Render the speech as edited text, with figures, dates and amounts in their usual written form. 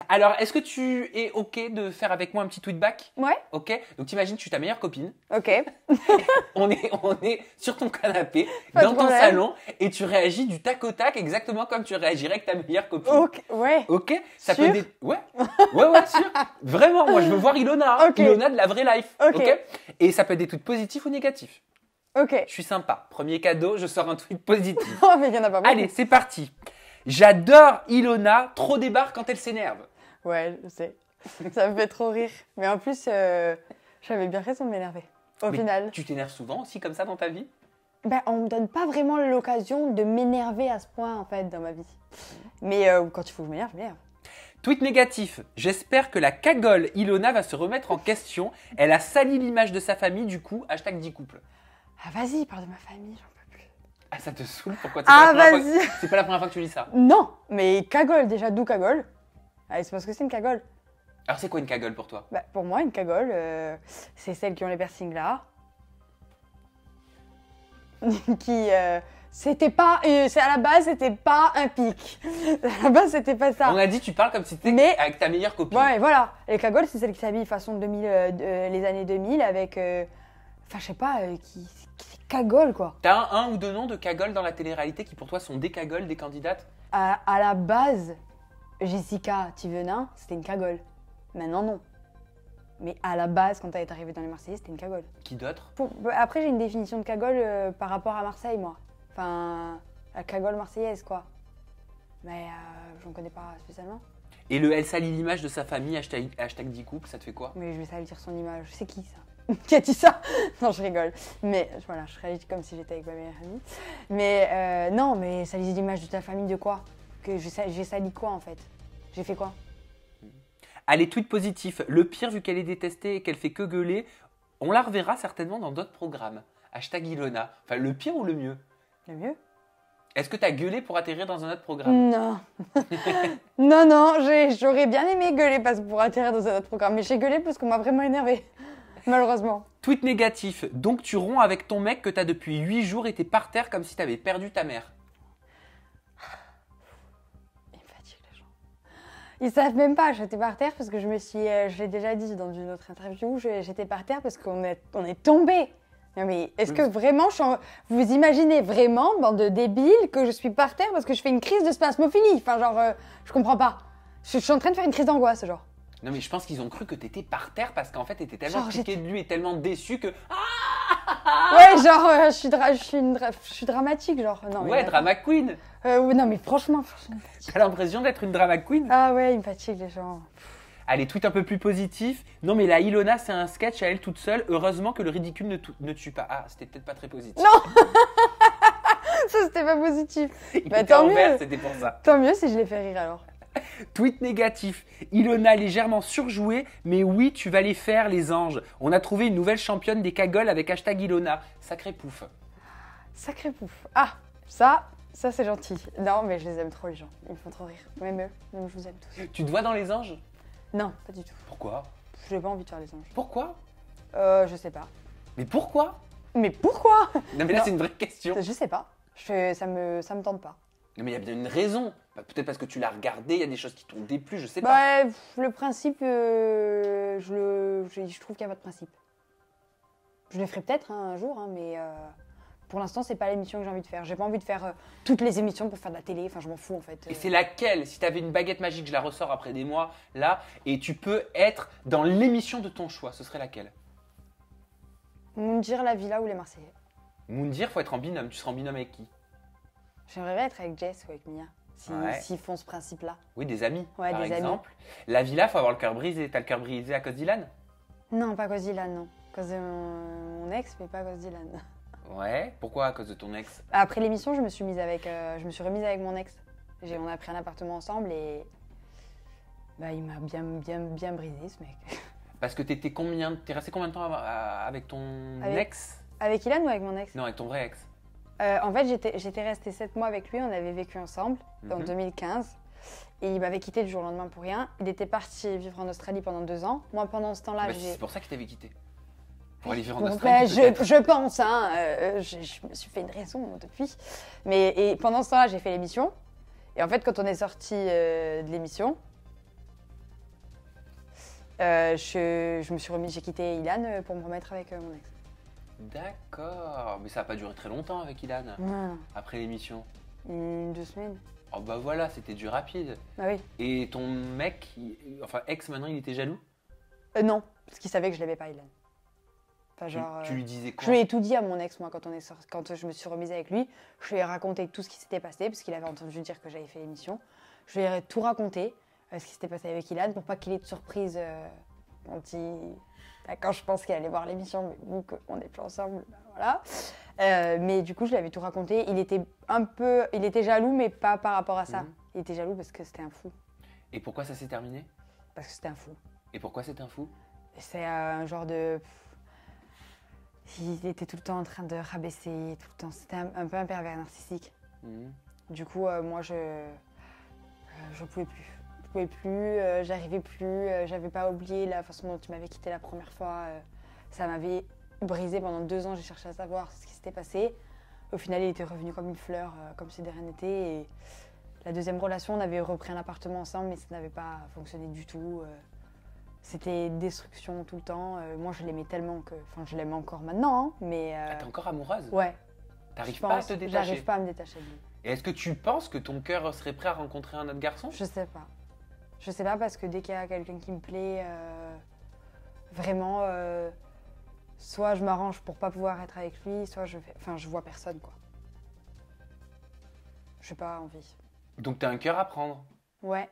Alors, est-ce que tu es OK de faire avec moi un petit tweetback? Ouais. OK. Donc, t'imagines, tu es ta meilleure copine. Ok. On est sur ton canapé, Pas de dans ton problème. salon, et tu réagis du tac au tac, exactement comme tu réagirais avec ta meilleure copine. Ok. Ouais. OK. Ça Sûr? Ouais. Ouais, sûr. Vraiment, moi, je veux voir Ilona. Hein. Ok. Ilona de la vraie life. Ok. Et ça peut être des tweets positifs ou négatifs. Ok. Je suis sympa. Premier cadeau, je sors un tweet positif. Oh, mais il y en a pas beaucoup. Allez, c'est parti. J'adore Ilona, trop débarre quand elle s'énerve. Ouais, je sais. Ça me fait trop rire. Mais en plus, j'avais bien raison de m'énerver. Au Mais final. tu t'énerves souvent aussi comme ça dans ta vie? Ben, on me donne pas vraiment l'occasion de m'énerver à ce point, en fait, dans ma vie. Mais quand il faut que je m'énerve, je m'énerve. Tweet négatif. J'espère que la cagole Ilona va se remettre en question. Elle a sali l'image de sa famille, du coup, hashtag 10 couples. Ah, vas-y, parle de ma famille, j'en peux plus. Ah, ça te saoule? Pourquoi Ah, pas la première vas-y. fois- C'est pas la première fois que tu lis ça. Non, mais cagole, déjà, d'où cagole? Allez, c'est parce que c'est une cagole. Alors, c'est quoi une cagole pour toi? Bah, pour moi, une cagole, c'est celles qui ont les piercings là. qui. C'était pas. C'est à la base, c'était pas un pic. À la base, c'était pas ça. On a dit, tu parles comme si t'étais Mais- avec ta meilleure copine. Ouais, voilà. Les cagoles, c'est celles qui s'habillent façon 2000, les années 2000 avec. Enfin, je sais pas, qui cagole quoi. T'as un ou deux noms de cagoles dans la télé-réalité qui pour toi sont des cagoles, des candidates? À la base, Jessica Thivenin, c'était une cagole. Maintenant, non. Mais à la base, quand elle est arrivée dans les Marseillais, c'était une cagole. Qui d'autres? Après, j'ai une définition de cagole par rapport à Marseille, moi. Enfin, la cagole marseillaise, quoi. Mais j'en connais pas spécialement. Et le elle salit l'image de sa famille, hashtag 10 couples, ça te fait quoi? Mais je vais salir son image. C'est qui, ça? Qui a dit ça? Non, je rigole. Mais voilà, je réagis comme si j'étais avec ma meilleure amie. Mais non, mais salir l'image de ta famille de quoi? Que j'ai sali quoi, en fait? J'ai fait quoi? Allez, tweet positif. Le pire, vu qu'elle est détestée et qu'elle fait que gueuler, on la reverra certainement dans d'autres programmes. Hashtag Ilona. Enfin, le pire ou le mieux? Le mieux? Est-ce que t'as gueulé pour atterrir dans un autre programme? Non. non, j'aurais bien aimé gueuler pour atterrir dans un autre programme. Mais j'ai gueulé parce qu'on m'a vraiment énervé. Malheureusement. Tweet négatif. Donc tu romps avec ton mec que t'as depuis 8 jours et t'es par terre comme si t'avais perdu ta mère. Ils me fatiguent, les gens. Ils savent même pas, j'étais par terre parce que je l'ai déjà dit dans une autre interview, j'étais par terre parce qu'on est tombé. Non mais est-ce que vraiment, vous imaginez vraiment, bande de débiles, que je suis par terre parce que je fais une crise de spasmophilie? Enfin genre, je comprends pas. Je suis en train de faire une crise d'angoisse, genre. Non mais je pense qu'ils ont cru que t'étais par terre parce qu'en fait t'étais tellement Genre, piqué de lui et tellement déçu que... Ouais, genre, je suis dramatique, genre. Non, mais Ouais, drama queen. non mais franchement. T'as l'impression d'être une drama queen. Ah ouais, ils me fatiguent, les gens. Allez, tweet un peu plus positif. Non mais la Ilona c'est un sketch à elle toute seule. Heureusement que le ridicule ne tue pas. Ah, c'était peut-être pas très positif. Non. Ça, c'était pas positif. Il Bah, était tant en mieux. vert, c'était pour ça. Tant mieux si je les fais rire alors. Tweet négatif. Ilona légèrement surjouée, mais oui, tu vas les faire, les anges. On a trouvé une nouvelle championne des cagoles avec hashtag Ilona. Sacré pouf. Sacré pouf. Ah, ça c'est gentil. Non, mais je les aime trop, les gens. Ils me font trop rire. Même eux, même je vous aime tous. Tu te vois dans les anges? Non, pas du tout. Pourquoi? J'ai pas envie de faire les anges. Pourquoi? Je sais pas. Mais pourquoi? Mais pourquoi? Non mais là Non. c'est une vraie question. Je sais pas. Ça me tente pas. Non mais il y a bien une raison. Bah, peut-être parce que tu l'as regardé, il y a des choses qui t'ont déplu, je sais pas. Bah, le principe, je trouve qu'il n'y a pas de principe. Je le ferai peut-être un jour, hein, mais pour l'instant, c'est pas l'émission que j'ai envie de faire. J'ai pas envie de faire toutes les émissions pour faire de la télé. Enfin, je m'en fous en fait. Et c'est laquelle? Si tu avais une baguette magique, je la ressors après des mois, là, et tu peux être dans l'émission de ton choix, ce serait laquelle? Moundir, la villa ou les Marseillais. Moundir, faut être en binôme. Tu seras en binôme avec qui? J'aimerais bien être avec Jess ou avec Mia. Ouais. S'ils font ce principe-là. Oui, des amis, Ouais, par des amis. exemple. La villa, faut avoir le cœur brisé. T'as le cœur brisé à cause d'Ilan? Non, pas à cause d'Ilan, non. À cause de mon ex, mais pas à cause d'Ilan. Ouais. Pourquoi à cause de ton ex? Après l'émission, je me suis remise avec mon ex. On a pris un appartement ensemble et bah, il m'a bien brisé ce mec. Parce que t'es resté combien de temps avec ton Avec- ex? Avec Ilan ou avec mon ex? Non, avec ton vrai ex. En fait, j'étais restée 7 mois avec lui, on avait vécu ensemble en Mhm. 2015. Et il m'avait quitté du jour au lendemain pour rien. Il était parti vivre en Australie pendant 2 ans. Moi, pendant ce temps-là, Bah, c'est pour ça qu'il t'avait quitté. Pour aller vivre en Bon, Australie. ben, peut-être. je pense, hein, je me suis fait une raison depuis. Et pendant ce temps-là, j'ai fait l'émission. Et en fait, quand on est sorti de l'émission, Je me suis remise, j'ai quitté Ilan pour me remettre avec mon ex. D'accord. Mais ça n'a pas duré très longtemps avec Ilan, Non, après l'émission. 2 semaines. Oh bah voilà, c'était du rapide. Ah oui. Et ton mec, enfin ex maintenant, il était jaloux? Non, parce qu'il savait que je l'aimais pas, Ilan. Enfin, Tu lui disais je quoi? lui ai tout dit à mon ex, moi, quand je me suis remise avec lui. Je lui ai raconté tout ce qui s'était passé, parce qu'il avait entendu dire que j'avais fait l'émission. Je lui ai tout raconté, ce qui s'était passé avec Ilan, pour pas qu'il ait de surprise quand je pense qu'il allait voir l'émission, mais vu qu'on n'est plus ensemble, ben voilà. Mais du coup, je lui avais tout raconté. Il était jaloux, mais pas par rapport à ça. Il était jaloux parce que c'était un fou. Et pourquoi ça s'est terminé? Parce que c'était un fou. Et pourquoi c'est un fou? C'est un genre de... Il était tout le temps en train de rabaisser, tout le temps. C'était un peu un pervers narcissique. Du coup, moi, je pouvais plus. Je pouvais plus, j'arrivais plus, j'avais pas oublié la façon dont tu m'avais quitté la première fois. Ça m'avait brisé pendant 2 ans, j'ai cherché à savoir ce qui s'était passé. Au final, il était revenu comme une fleur, comme si de rien n'était. Et la deuxième relation, on avait repris un appartement ensemble, mais ça n'avait pas fonctionné du tout. C'était destruction tout le temps. Moi, je l'aimais tellement que... Enfin, je l'aime encore maintenant, hein, mais... Ah, t'es encore amoureuse? Ouais. T'arrives pas à te détacher? J'arrive pas à me détacher de lui. Et est-ce que tu penses que ton cœur serait prêt à rencontrer un autre garçon? Je sais pas. Je sais pas parce que dès qu'il y a quelqu'un qui me plaît, vraiment, soit je m'arrange pour pas pouvoir être avec lui, soit je vois personne, quoi. J'ai pas envie. Donc t'as un cœur à prendre? Ouais.